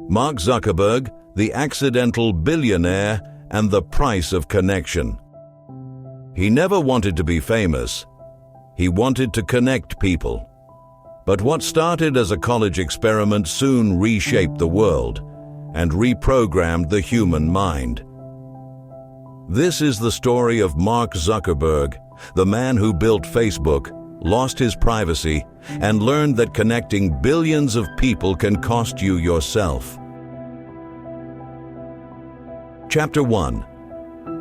Mark Zuckerberg, the accidental billionaire and the price of connection. He never wanted to be famous. He wanted to connect people. But what started as a college experiment soon reshaped the world and reprogrammed the human mind. This is the story of Mark Zuckerberg, the man who built Facebook, lost his privacy, and learned that connecting billions of people can cost you yourself. Chapter 1.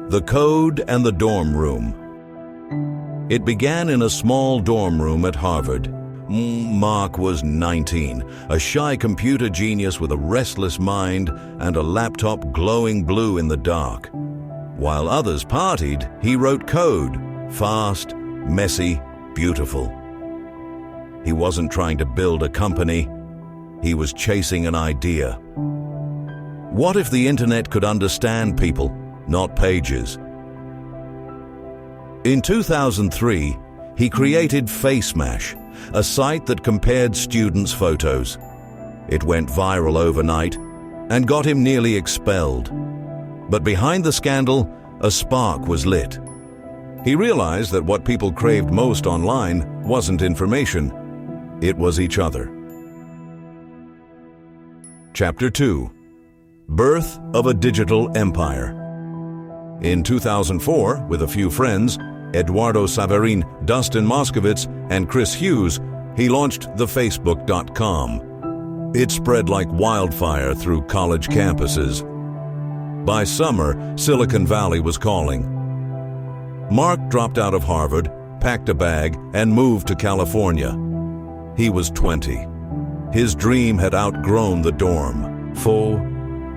The Code and the Dorm Room. It began in a small dorm room at Harvard. Mark was 19, a shy computer genius with a restless mind and a laptop glowing blue in the dark. While others partied, he wrote code, fast, messy, beautiful. He wasn't trying to build a company. He was chasing an idea. What if the internet could understand people, not pages? In 2003, he created FaceMash, a site that compared students' photos. It went viral overnight and got him nearly expelled. But behind the scandal, a spark was lit. He realized that what people craved most online wasn't information, it was each other. Chapter 2. Birth of a Digital Empire. In 2004, with a few friends, Eduardo Saverin, Dustin Moskovitz, and Chris Hughes, he launched the Facebook.com. It spread like wildfire through college campuses. By summer, Silicon Valley was calling. Mark dropped out of Harvard, packed a bag, and moved to California. He was 20. His dream had outgrown the dorm.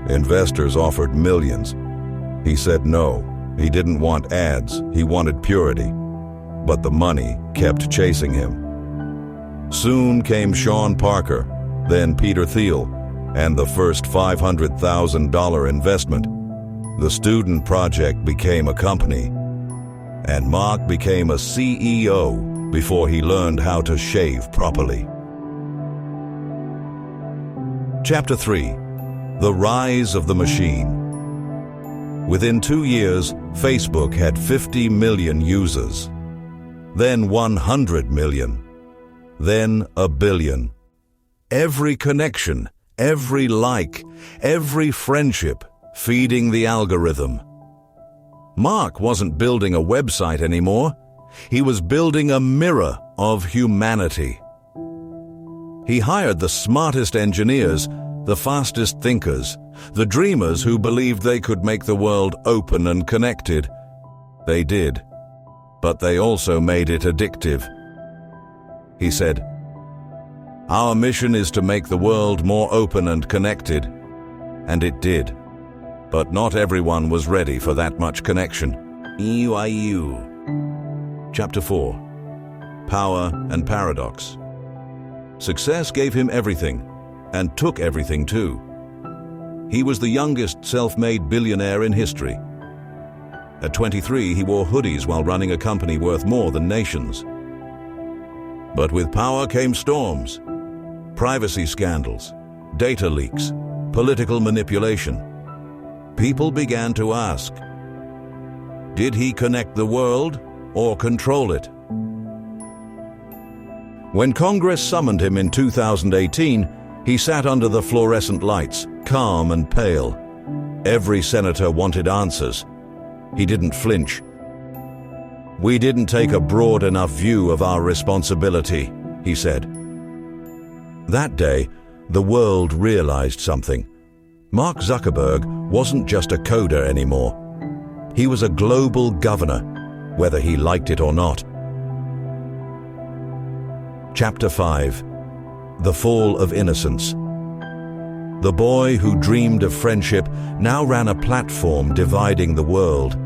Investors offered millions. He said no. He didn't want ads. He wanted purity. But the money kept chasing him. Soon came Sean Parker, then Peter Thiel, and the first $500,000 investment. The student project became a company, and Mark became a CEO before he learned how to shave properly. Chapter 3. The Rise of the Machine. Within 2 years, Facebook had 50 million users, then 100 million, then a billion. Every connection, every like, every friendship, feeding the algorithm. Mark wasn't building a website anymore. He was building a mirror of humanity. He hired the smartest engineers, the fastest thinkers, the dreamers who believed they could make the world open and connected. They did, but they also made it addictive. He said, "Our mission is to make the world more open and connected." And it did. But not everyone was ready for that much connection. Chapter 4. Power and Paradox. Success gave him everything, and took everything too. He was the youngest self-made billionaire in history. At 23, he wore hoodies while running a company worth more than nations. But with power came storms, privacy scandals, data leaks, political manipulation. People began to ask, did he connect the world or control it? When Congress summoned him in 2018, he sat under the fluorescent lights, calm and pale. Every senator wanted answers. He didn't flinch. "We didn't take a broad enough view of our responsibility," he said. That day, the world realized something. Mark Zuckerberg wasn't just a coder anymore. He was a global governor, whether he liked it or not. Chapter 5. The Fall of Innocence. The boy who dreamed of friendship now ran a platform dividing the world.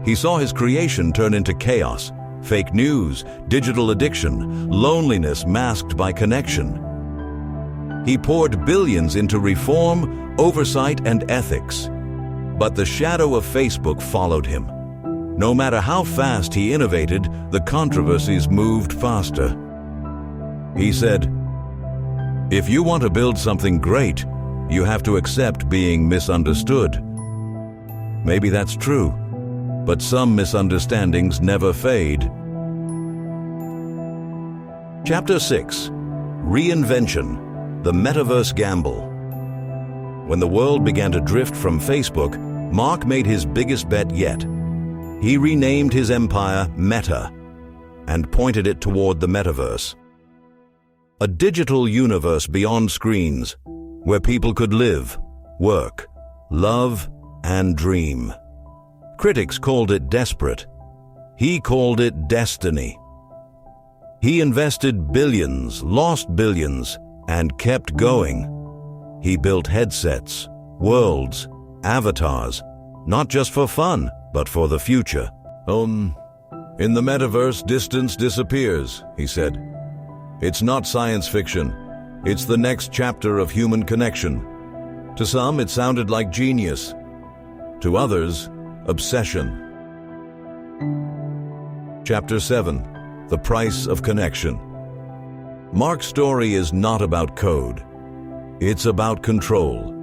He saw his creation turn into chaos, fake news, digital addiction, loneliness masked by connection. He poured billions into reform, oversight, and ethics. But the shadow of Facebook followed him. No matter how fast he innovated, the controversies moved faster. He said, "If you want to build something great, you have to accept being misunderstood. Maybe that's true, but some misunderstandings never fade. Chapter 6. Reinvention, the Metaverse Gamble. When the world began to drift from Facebook, Mark made his biggest bet yet. He renamed his empire Meta and pointed it toward the metaverse. A digital universe beyond screens, where people could live, work, love, and dream. Critics called it desperate. He called it destiny. He invested billions, lost billions, and kept going. He built headsets, worlds, avatars, not just for fun, but for the future. In the metaverse, distance disappears, he said. It's not science fiction. It's the next chapter of human connection. To some, it sounded like genius. To others, obsession. Chapter 7. The Price of Connection. Mark's story is not about code. It's about control.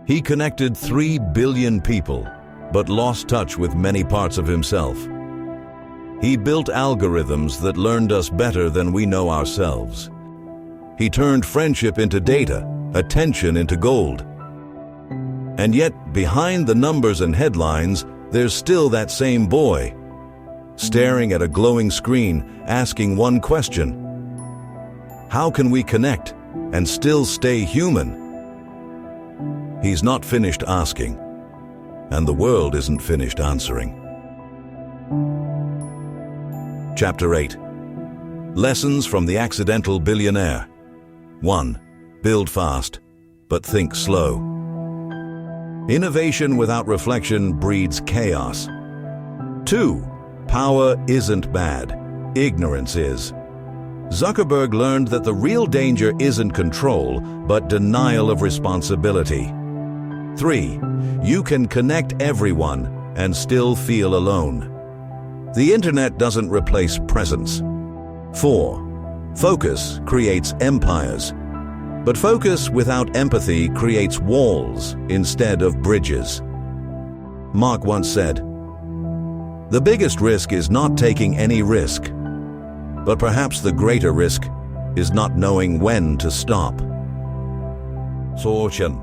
He connected 3 billion people, but lost touch with many parts of himself. He built algorithms that learned us better than we know ourselves. He turned friendship into data, attention into gold. And yet, behind the numbers and headlines, there's still that same boy, staring at a glowing screen, asking one question: how can we connect and still stay human? He's not finished asking, and the world isn't finished answering. Chapter 8. Lessons from the Accidental Billionaire. 1. Build fast, but think slow. Innovation without reflection breeds chaos. 2. Power isn't bad, ignorance is. Zuckerberg learned that the real danger isn't control, but denial of responsibility. 3. You can connect everyone and still feel alone. The internet doesn't replace presence. 4. Focus creates empires, but focus without empathy creates walls instead of bridges. Mark once said, "The biggest risk is not taking any risk, but perhaps the greater risk is not knowing when to stop." Sorchen.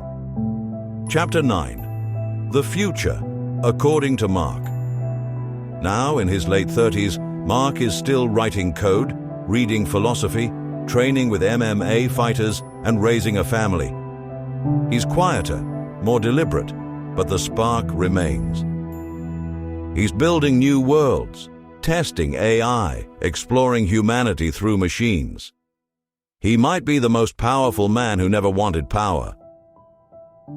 Chapter 9. The Future, according to Mark. Now, in his late 30s, Mark is still writing code, reading philosophy, training with MMA fighters, and raising a family. He's quieter, more deliberate, but the spark remains. He's building new worlds, testing AI, exploring humanity through machines. He might be the most powerful man who never wanted power.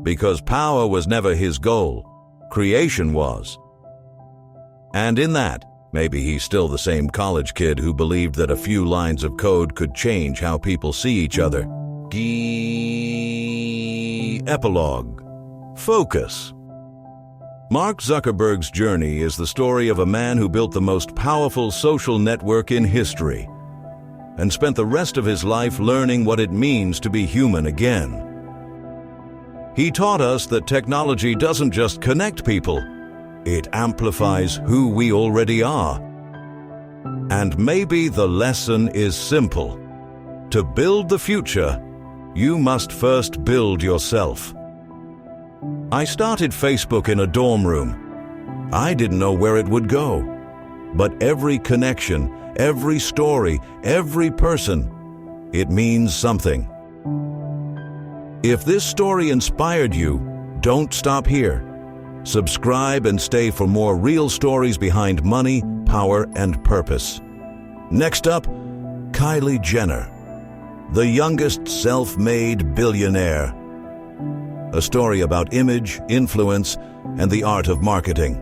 Because power was never his goal, creation was. And in that, maybe he's still the same college kid who believed that a few lines of code could change how people see each other. Epilogue. Focus. Mark Zuckerberg's journey is the story of a man who built the most powerful social network in history and spent the rest of his life learning what it means to be human again. He taught us that technology doesn't just connect people, it amplifies who we already are. And maybe the lesson is simple. To build the future, you must first build yourself. I started Facebook in a dorm room. I didn't know where it would go. But every connection, every story, every person, it means something. If this story inspired you, don't stop here. Subscribe and stay for more real stories behind money, power, and purpose. Next up, Kylie Jenner, the youngest self-made billionaire. A story about image, influence, and the art of marketing.